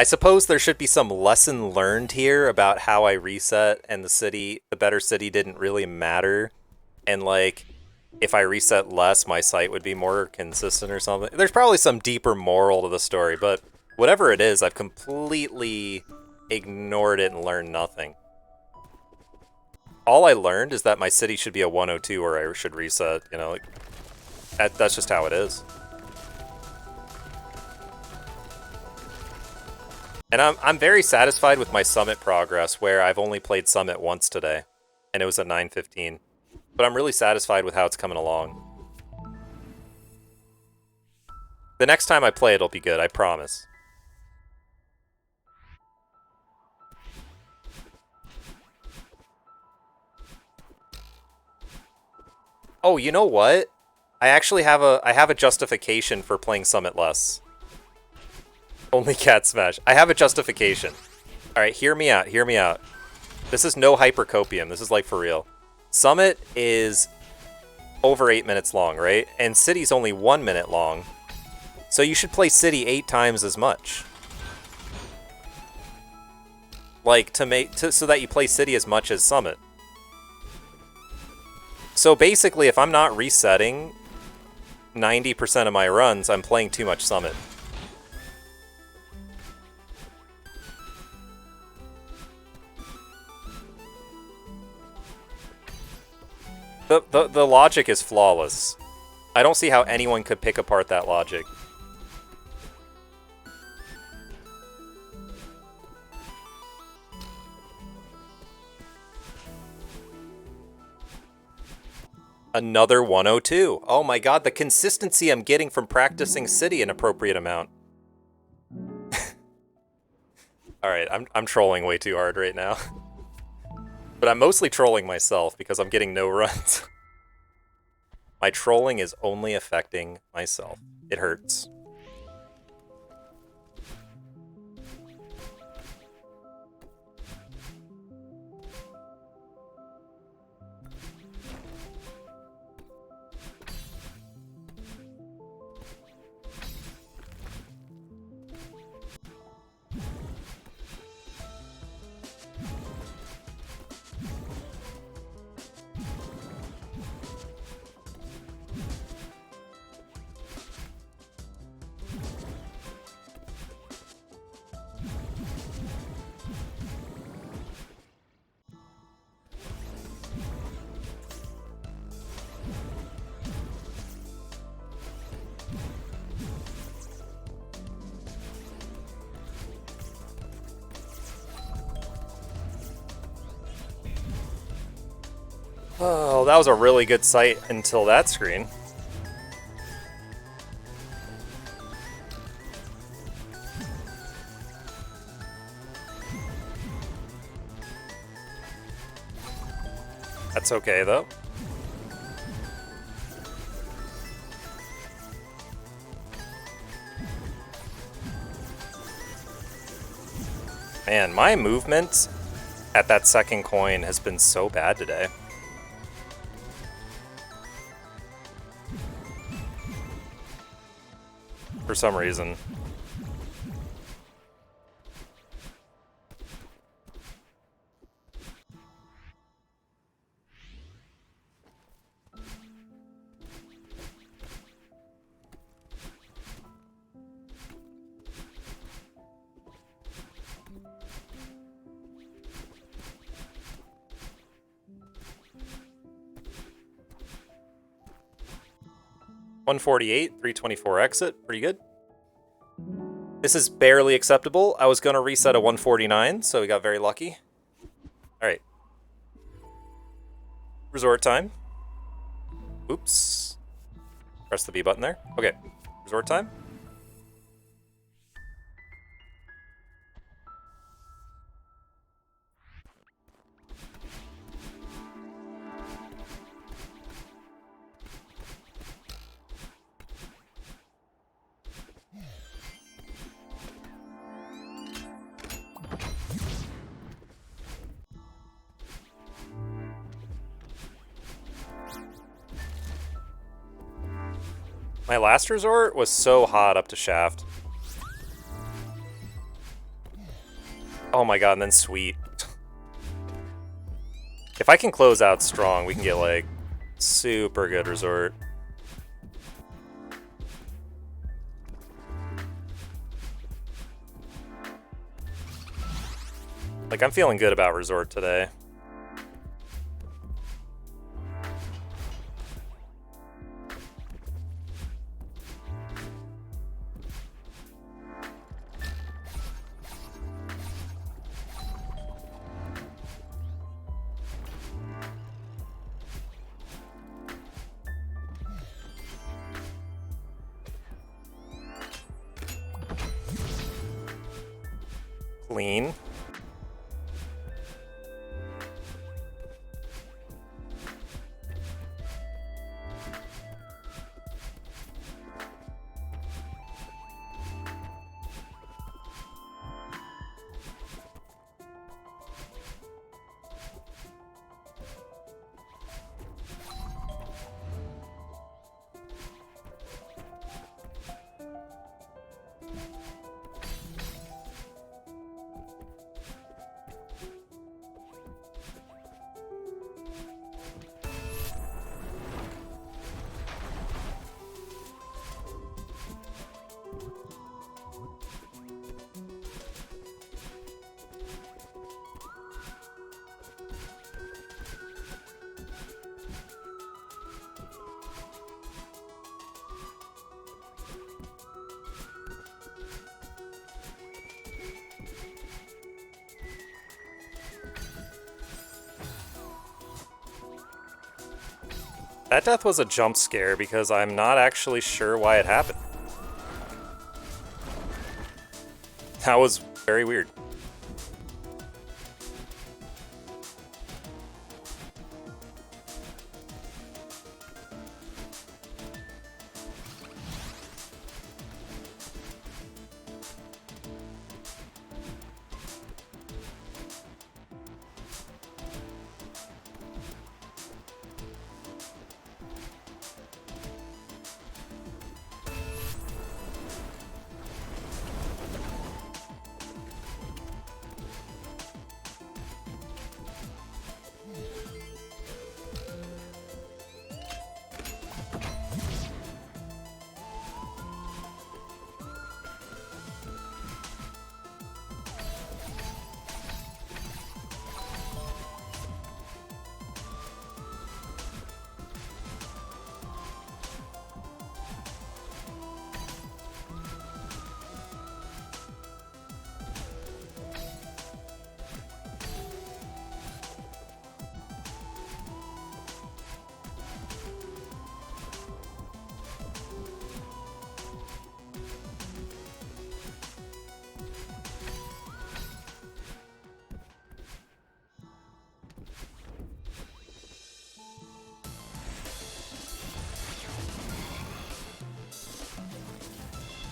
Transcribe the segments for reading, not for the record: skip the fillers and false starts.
I suppose there should be some lesson learned here about how I reset and the better city didn't really matter. And like, if I reset less, my site would be more consistent or something. There's probably some deeper moral to the story, but whatever it is, I've completely ignored it and learned nothing. All I learned is that my city should be a 102 or I should reset, you know, like, that's just how it is. And I'm very satisfied with my Summit progress, where I've only played Summit once today, and it was at 9:15. But I'm really satisfied with how it's coming along. The next time I play, it'll be good, I promise. Oh, you know what? I actually have a justification for playing Summit less. Only Cat Smash. I have a justification. Alright, hear me out, hear me out. This is no hypercopium, this is like for real. Summit is over 8 minutes long, right? And City's only 1 minute long. So you should play City 8 times as much. Like, so that you play City as much as Summit. So basically, if I'm not resetting 90% of my runs, I'm playing too much Summit. The logic is flawless. I don't see how anyone could pick apart that logic. Another 102. Oh my god, the consistency I'm getting from practicing City an appropriate amount. Alright, I'm trolling way too hard right now. But I'm mostly trolling myself because I'm getting no runs. My trolling is only affecting myself. It hurts. Oh, that was a really good sight until that screen. That's okay, though. Man, my movement at that second coin has been so bad today. For some reason. $148, $324 exit, pretty good. This is barely acceptable. I was going to reset a 149, so we got very lucky. Alright. Resort time. Oops. Press the B button there. Okay. Resort time. My last resort was so hot up to Shaft. Oh my god, and then sweet. If I can close out strong, we can get, like, super good resort. Like, I'm feeling good about resort today. Clean. That death was a jump scare because I'm not actually sure why it happened. That was very weird.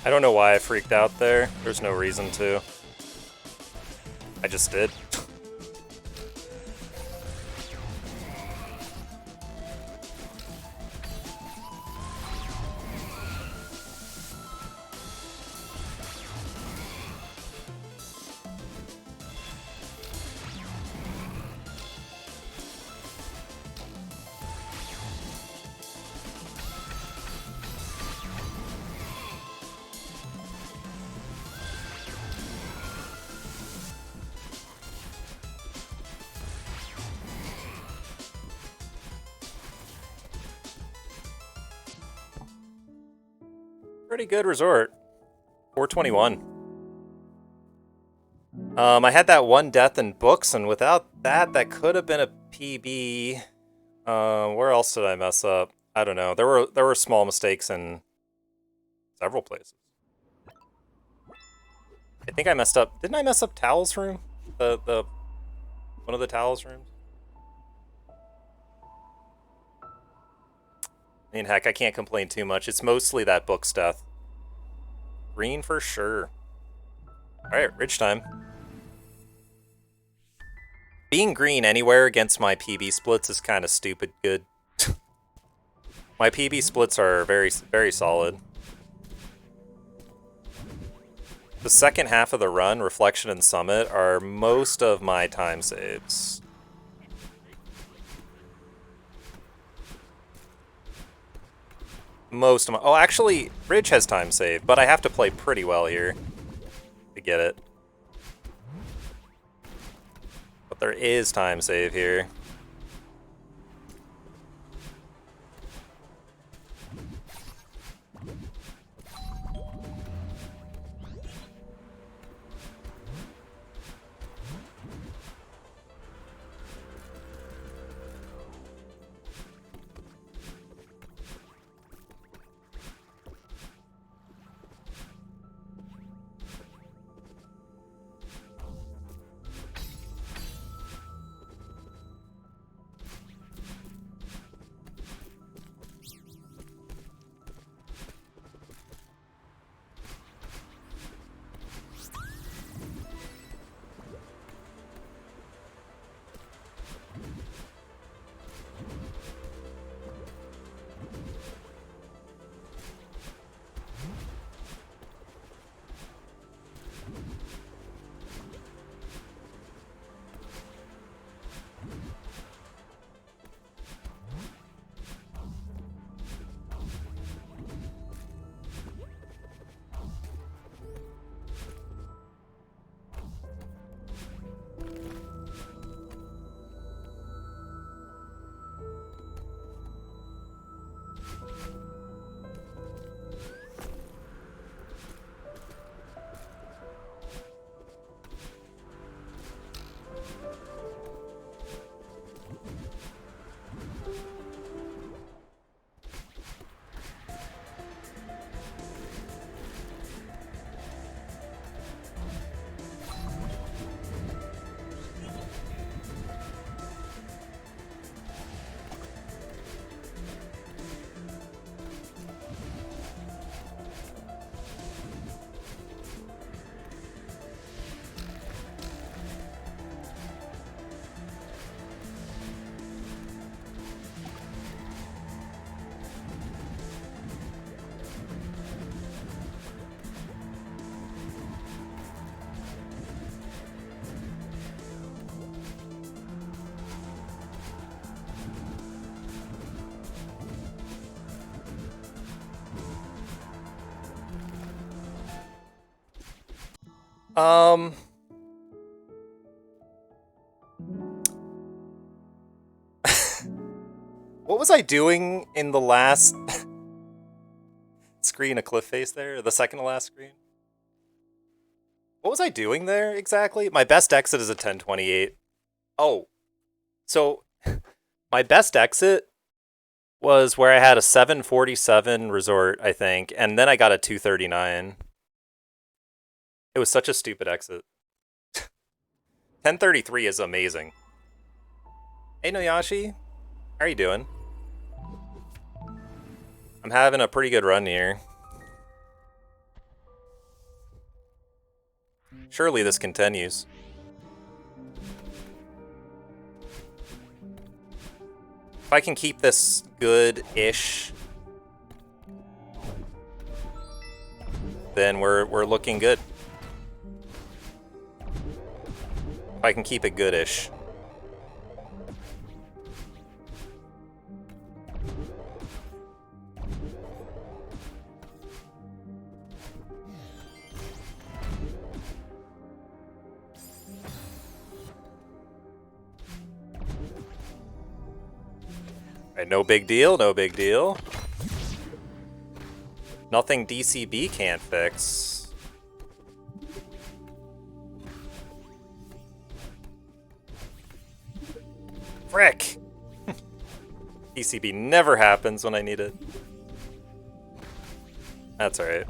I don't know why I freaked out there. There's no reason to. I just did. Pretty good resort. 421. I had that one death in books, and without that, that could have been a PB. Where else did I mess up? I don't know. There were small mistakes in several places. I think I messed up. Didn't I mess up Towel's room? The one of the Towel's rooms? I mean, heck, I can't complain too much. It's mostly that book's death. Green for sure. Alright, Ridge time. Being green anywhere against my PB splits is kind of stupid good. My PB splits are very, very solid. The second half of the run, Reflection and Summit, are most of my time saves. Most of my... Oh, actually, Ridge has time save, but I have to play pretty well here to get it. But there is time save here. Um... What was I doing in the last screen? A cliff face there? The second to last screen? What was I doing there exactly? My best exit is a 1028. Oh. So, my best exit was where I had a 747 resort, I think, and then I got a 239. It was such a stupid exit. 1033 is amazing. Hey, Noyashi. How are you doing? I'm having a pretty good run here. Surely this continues. If I can keep this good-ish, then we're looking good. If I can keep it good-ish. Alright, no big deal, no big deal. Nothing DCB can't fix. Frick! DCB never happens when I need it. That's alright.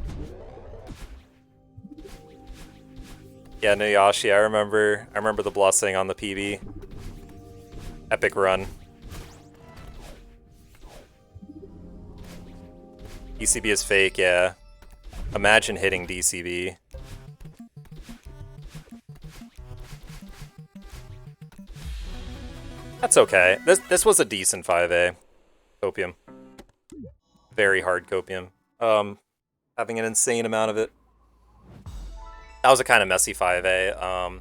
Yeah, Nuyashi, I remember the blessing on the PB. Epic run. DCB is fake, yeah. Imagine hitting DCB. That's okay. This was a decent 5A. Copium. Very hard copium. Having an insane amount of it. That was a kind of messy 5A.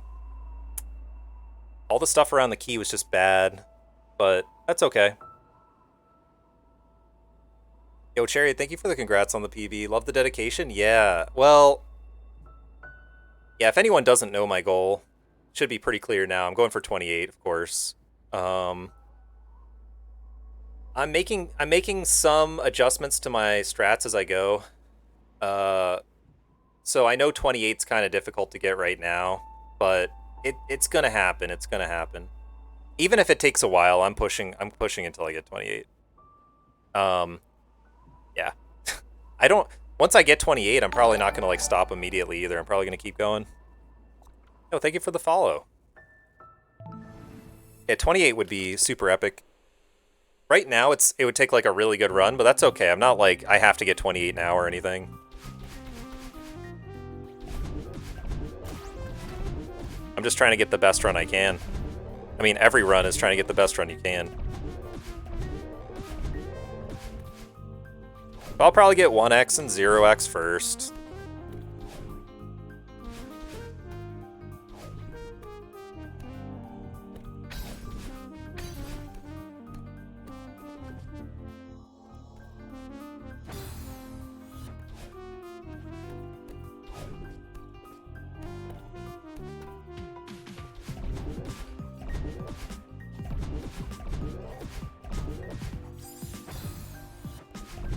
All the stuff around the key was just bad, but that's okay. Yo, Cherry, thank you for the congrats on the PB. Love the dedication. Yeah, well, yeah, if anyone doesn't know my goal, it should be pretty clear now. I'm going for 28, of course. I'm making some adjustments to my strats as I go. So I know 28's kind of difficult to get right now, but it's gonna happen. It's gonna happen. Even if it takes a while, I'm pushing until I get 28. Yeah. I don't once I get 28, I'm probably not gonna like stop immediately either. I'm probably gonna keep going. Oh, thank you for the follow. Yeah, 28 would be super epic. Right now, it would take like a really good run, but that's okay. I'm not like I have to get 28 now or anything. I'm just trying to get the best run I can. I mean, every run is trying to get the best run you can. I'll probably get 1x and 0x first.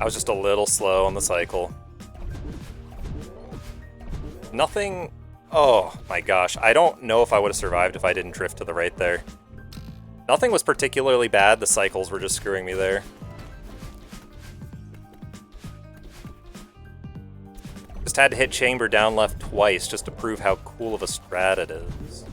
I was just a little slow on the cycle. Nothing... Oh my gosh, I don't know if I would have survived if I didn't drift to the right there. Nothing was particularly bad, the cycles were just screwing me there. Just had to hit chamber down left twice just to prove how cool of a strat it is.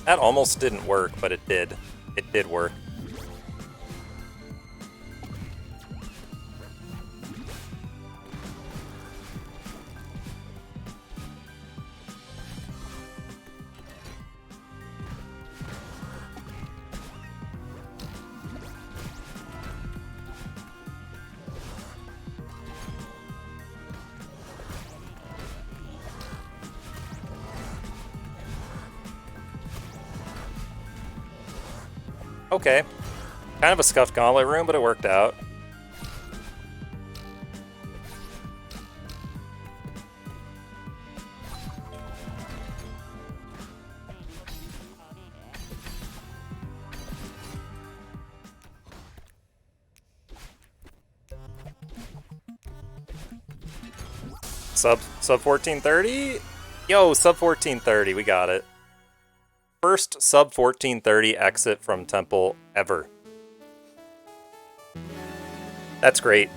That almost didn't work, but it did. It did work. Okay. Kind of a scuffed gauntlet room, but it worked out. Sub 1430? Yo, sub 1430, we got it. First sub 1430 exit from Temple ever. That's great.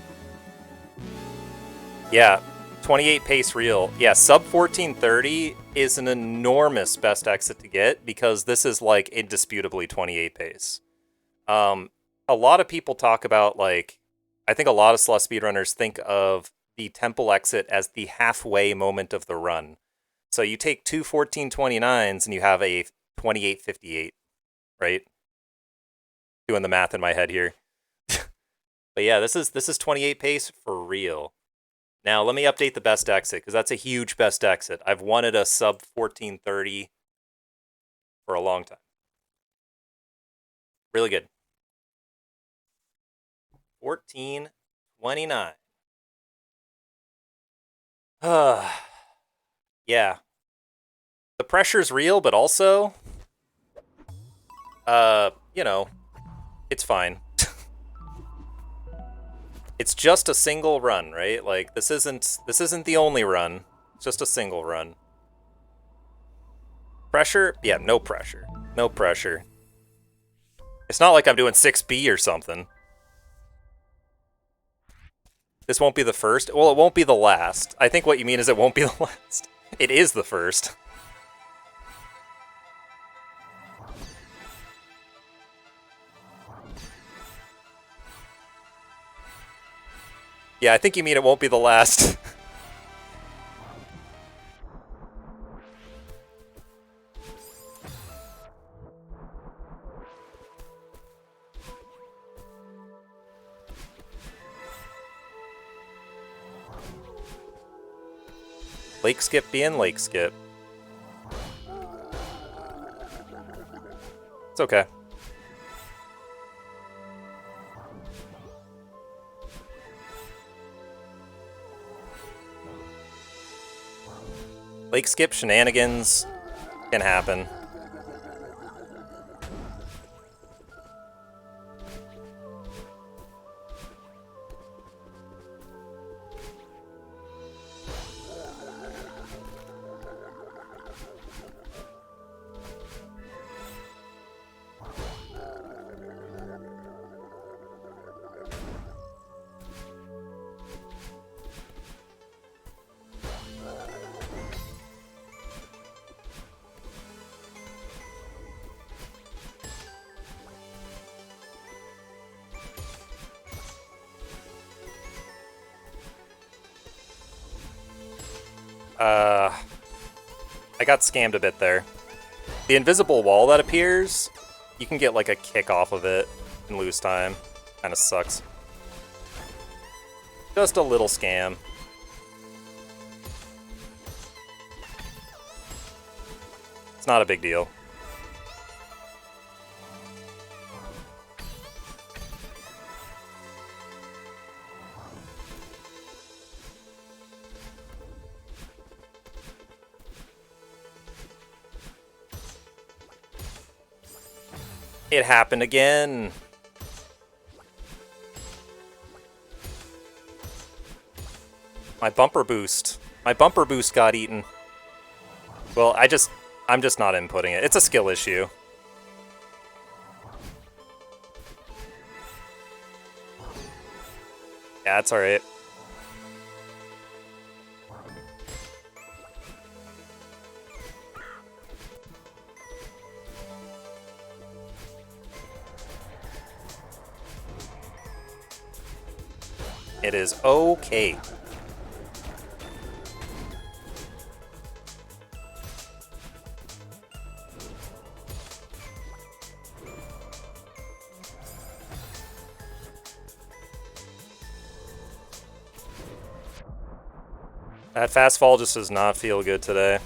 Yeah, 28 pace real. Yeah, sub 1430 is an enormous best exit to get because this is like indisputably 28 pace. A lot of people talk about like, I think a lot of Celeste speedrunners think of the Temple exit as the halfway moment of the run. So you take two 1429s and you have a 2858, right? Doing the math in my head here. But yeah, this is 28 pace for real. Now let me update the best exit because that's a huge best exit. I've wanted a sub 1430 for a long time. Really good. 1429. Yeah. The pressure's real, but also, you know, it's fine. It's just a single run, right? Like this isn't the only run. It's just a single run. Pressure? Yeah, no pressure. No pressure. It's not like I'm doing 6B or something. This won't be the first. Well, it won't be the last. I think what you mean is it won't be the last. It is the first. Yeah, I think you mean it won't be the last. Lake skip being lake skip. It's okay. Lake skip shenanigans can happen. I got scammed a bit there. The invisible wall that appears, you can get like a kick off of it and lose time. Kinda sucks. Just a little scam. It's not a big deal. It happened again. My bumper boost. My bumper boost got eaten. Well, I'm just not inputting it. It's a skill issue. Yeah, it's alright. It is okay. That fast fall just does not feel good today.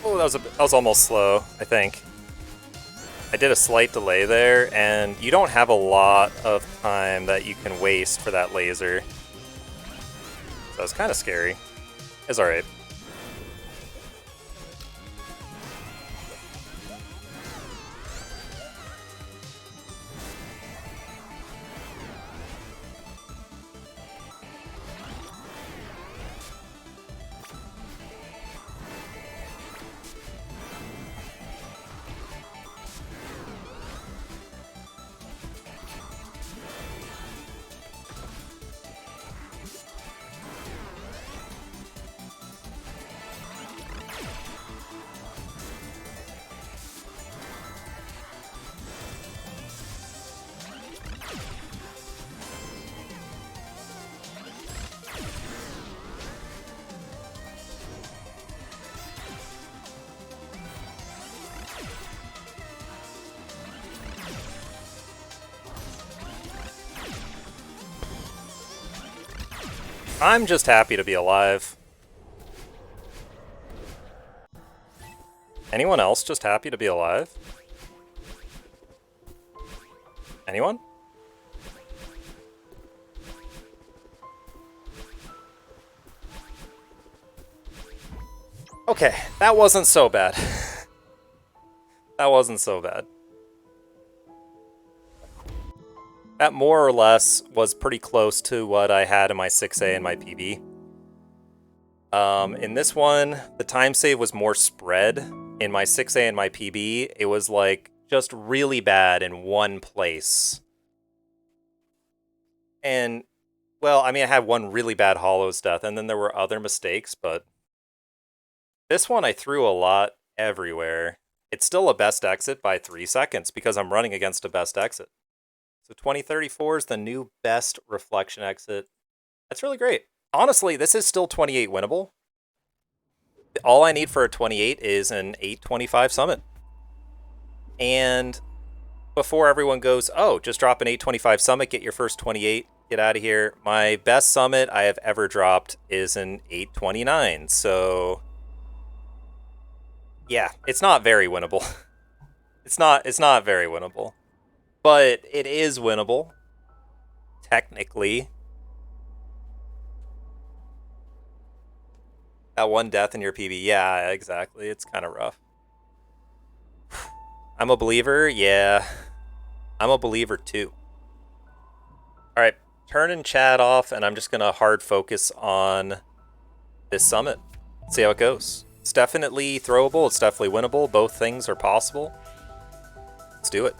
Oh, that was almost slow, I think. I did a slight delay there, and you don't have a lot of time that you can waste for that laser. So was kind of scary. It's alright. I'm just happy to be alive. Anyone else just happy to be alive? Anyone? Okay, that wasn't so bad. That wasn't so bad. That more or less was pretty close to what I had in my 6A and my PB. In this one, the time save was more spread. In my 6A and my PB, it was like just really bad in one place. And, well, I mean, I had one really bad Hollow's death, and then there were other mistakes, but this one I threw a lot everywhere. It's still a best exit by 3 seconds because I'm running against a best exit. So 2034 is the new best reflection exit. That's really great. Honestly, this is still 28 winnable. All I need for a 28 is an 825 summit. And before everyone goes, oh, just drop an 825 summit, get your first 28, get out of here. My best summit I have ever dropped is an 829. So yeah, it's not very winnable. It's not very winnable. But it is winnable, technically. That one death in your PB, yeah, exactly. It's kind of rough. I'm a believer, yeah. I'm a believer too. All right, turning chat off, and I'm just gonna hard focus on this summit. See how it goes. It's definitely throwable. It's definitely winnable. Both things are possible. Let's do it.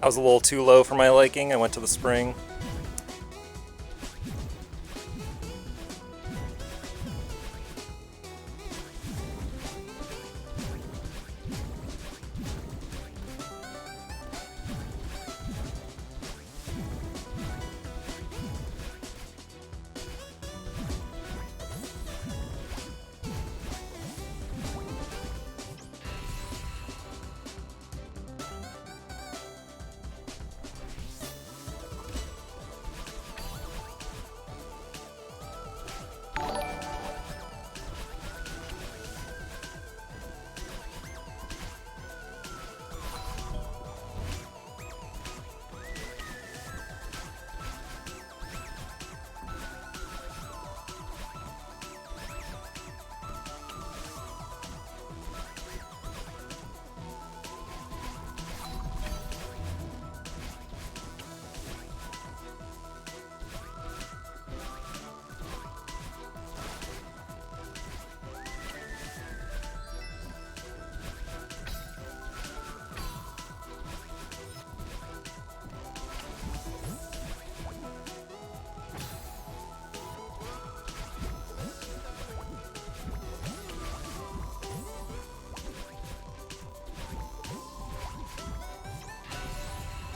I was a little too low for my liking. I went to the spring.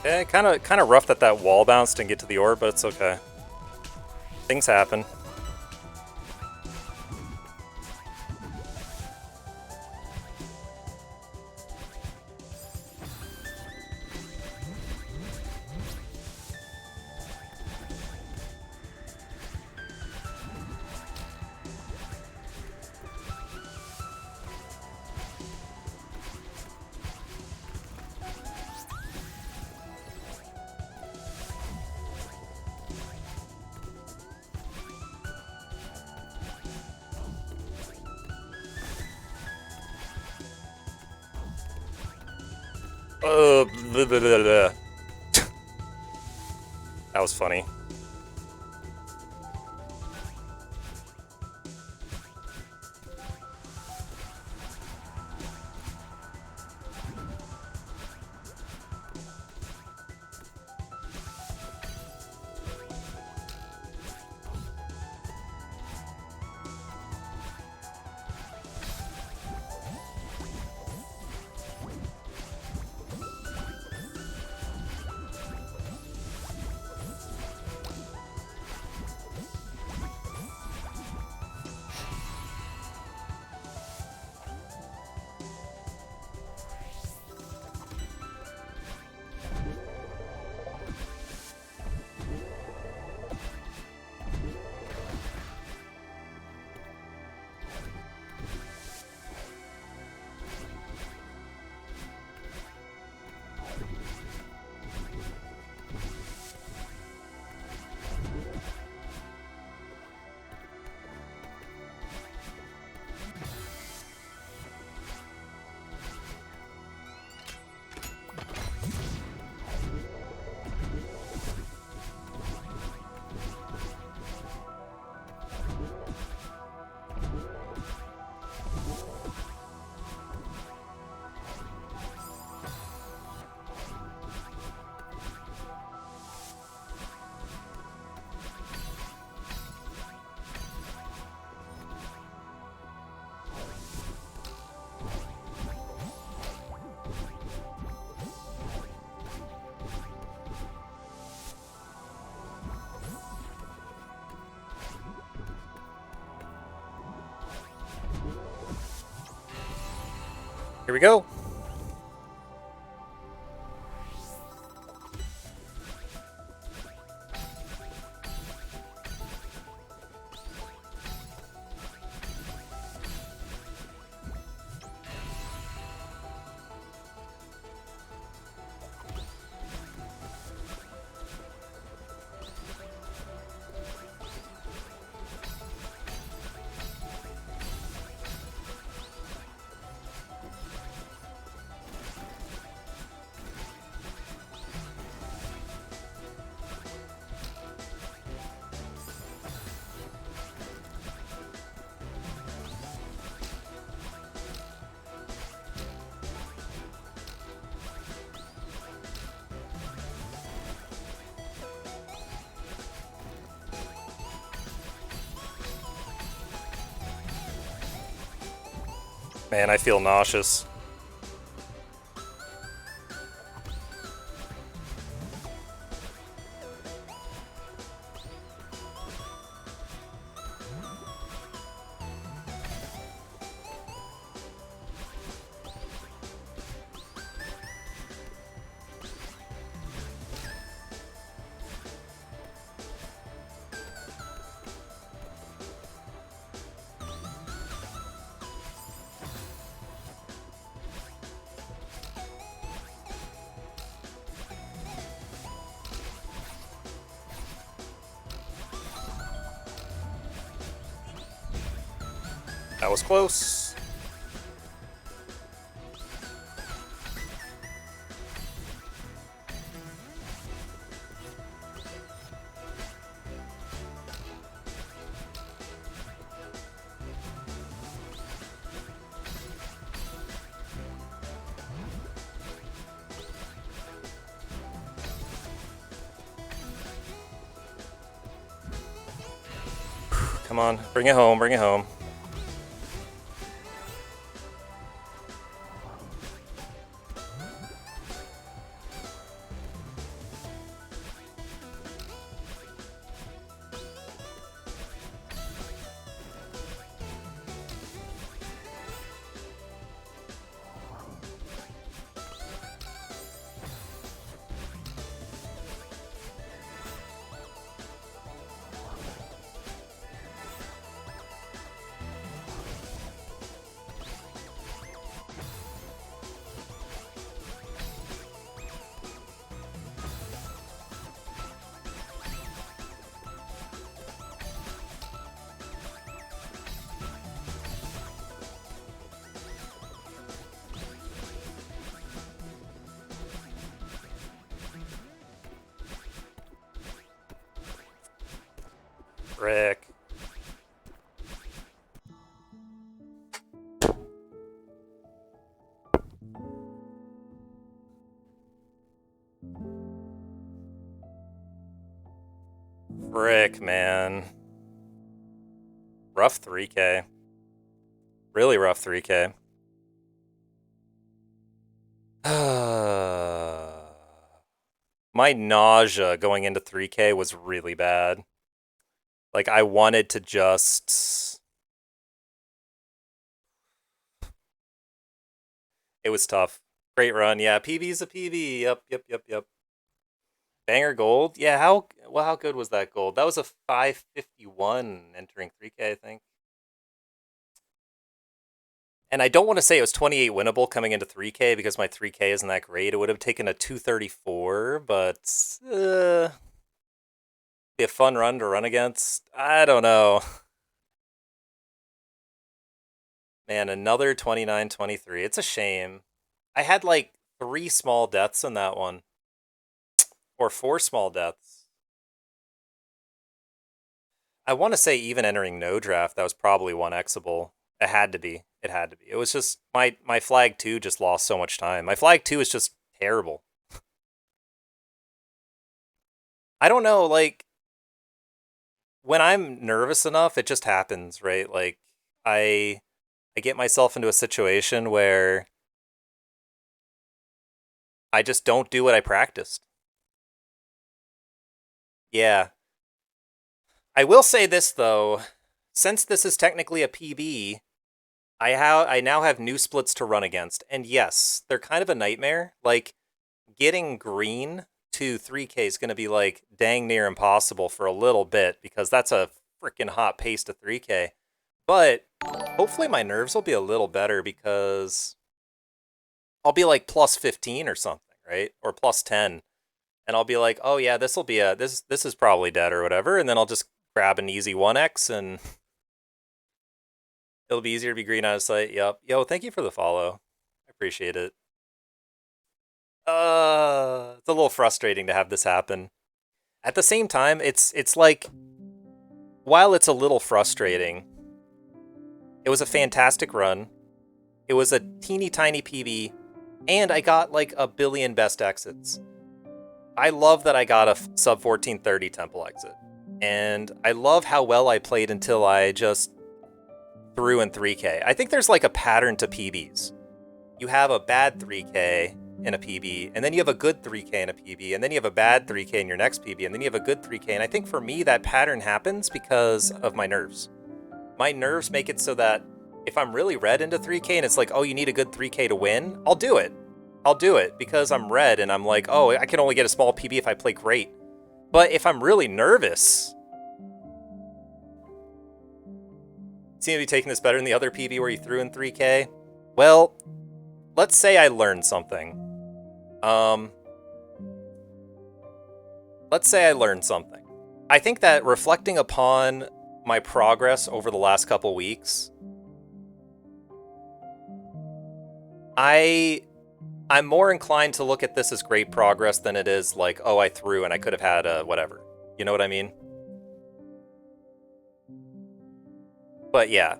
Kind of rough that that wall bounced and get to the orb, but it's okay. Things happen. Blah, blah, blah, blah. That was funny. Here we go. Man, I feel nauseous. That was close. Come on, bring it home, bring it home. Frick. Frick, man. Rough 3K. Really rough 3K. My nausea going into 3K was really bad. Like, I wanted to just... It was tough. Great run. Yeah, PB's a PB. Yep. Banger gold? Yeah, how good was that gold? That was a 551 entering 3K, I think. And I don't want to say it was 28 winnable coming into 3K because my 3K isn't that great. It would have taken a 234, but be a fun run to run against. I don't know. Man, another 29-23. It's a shame. I had like 3 small deaths in that one. Or 4 small deaths. I want to say even entering no draft, that was probably 1xable. It had to be. It had to be. It was just my flag 2 just lost so much time. My flag 2 is just terrible. I don't know, like when I'm nervous enough, it just happens, right? Like I get myself into a situation where I just don't do what I practiced. Yeah. I will say this though, since this is technically a PB, I now have new splits to run against, and yes, they're kind of a nightmare. Like, getting green to 3K is going to be, like, dang near impossible for a little bit, because that's a freaking hot pace to 3K. But hopefully my nerves will be a little better, because I'll be, like, plus 15 or something, right? Or plus 10. And I'll be like, oh yeah, this is probably dead or whatever, and then I'll just grab an easy 1x, and it'll be easier to be green out of sight. Yep. Yo, thank you for the follow. I appreciate it. It's a little frustrating to have this happen. At the same time, it's like, while it's a little frustrating, it was a fantastic run. It was a teeny tiny PB, and I got like a billion best exits. I love that I got a sub 1430 temple exit. And I love how well I played until I just threw in 3K. I think there's like a pattern to PBs. You have a bad 3K in a PB, and then you have a good 3K in a PB, and then you have a bad 3K in your next PB, and then you have a good 3K. And I think for me, that pattern happens because of my nerves. My nerves make it so that if I'm really red into 3K and it's like, oh, you need a good 3K to win, I'll do it. I'll do it because I'm red and I'm like, oh, I can only get a small PB if I play great. But if I'm really nervous, seem to be taking this better than the other PB where you threw in 3K. Well, let's say I learned something. Let's say I learned something. I think that reflecting upon my progress over the last couple weeks, I'm more inclined to look at this as great progress than it is like, oh, I threw and I could have had a whatever. You know what I mean? But yeah,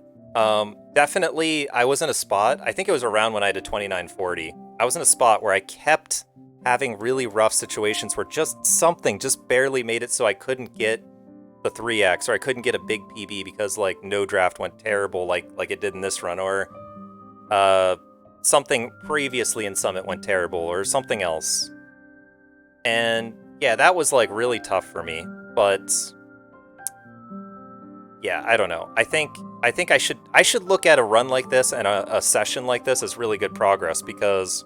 definitely I was in a spot, I think it was around when I did 2940. I was in a spot where I kept having really rough situations where just something just barely made it so I couldn't get the 3x, or I couldn't get a big PB because like no draft went terrible like it did in this run, or something previously in Summit went terrible, or something else. And yeah, that was like really tough for me. But yeah, I don't know. I think I should look at a run like this and a session like this as really good progress, because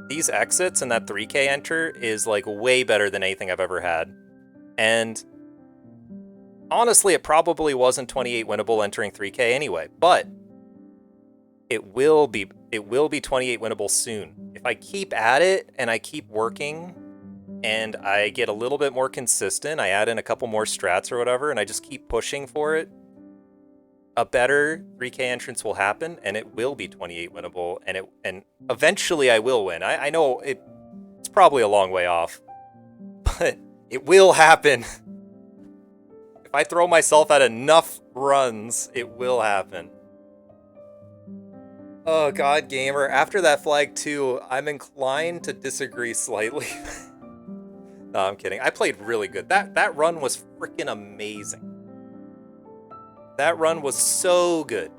these exits and that 3K enter is like way better than anything I've ever had. And honestly, it probably wasn't 28 winnable entering 3K anyway, but it will be 28 winnable soon. If I keep at it and I keep working and I get a little bit more consistent, I add in a couple more strats or whatever, and I just keep pushing for it, a better 3K entrance will happen, and it will be 28 winnable, and eventually I will win. I know it's probably a long way off, but it will happen. If I throw myself at enough runs, it will happen. Oh god, gamer. After that flag 2, I'm inclined to disagree slightly. No, I'm kidding. I played really good. That run was freaking amazing. That run was so good.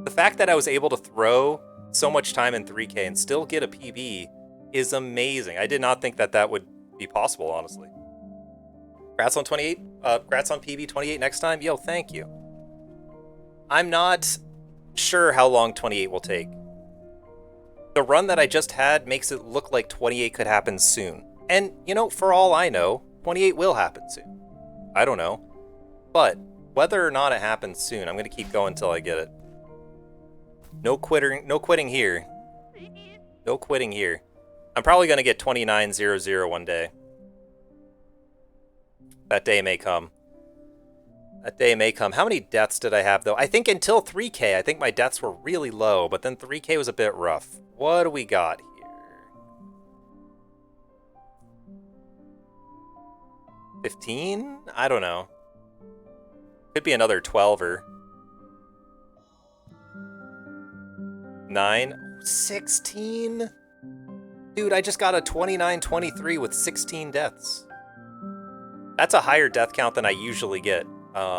The fact that I was able to throw so much time in 3K and still get a PB is amazing. I did not think that that would be possible, honestly. Congrats on 28. Congrats on PB 28 next time. Yo, thank you. I'm not sure how long 28 will take. The run that I just had makes it look like 28 could happen soon. And, you know, for all I know, 28 will happen soon. I don't know. But whether or not it happens soon, I'm going to keep going until I get it. No quitting here. No quitting here. I'm probably going to get 2900 one day. That day may come. That day may come. How many deaths did I have, though? I think until 3K, I think my deaths were really low, but then 3K was a bit rough. What do we got here? 15? I don't know. Could be another 12-er. 9? 16? Dude, I just got a 29-23 with 16 deaths. That's a higher death count than I usually get.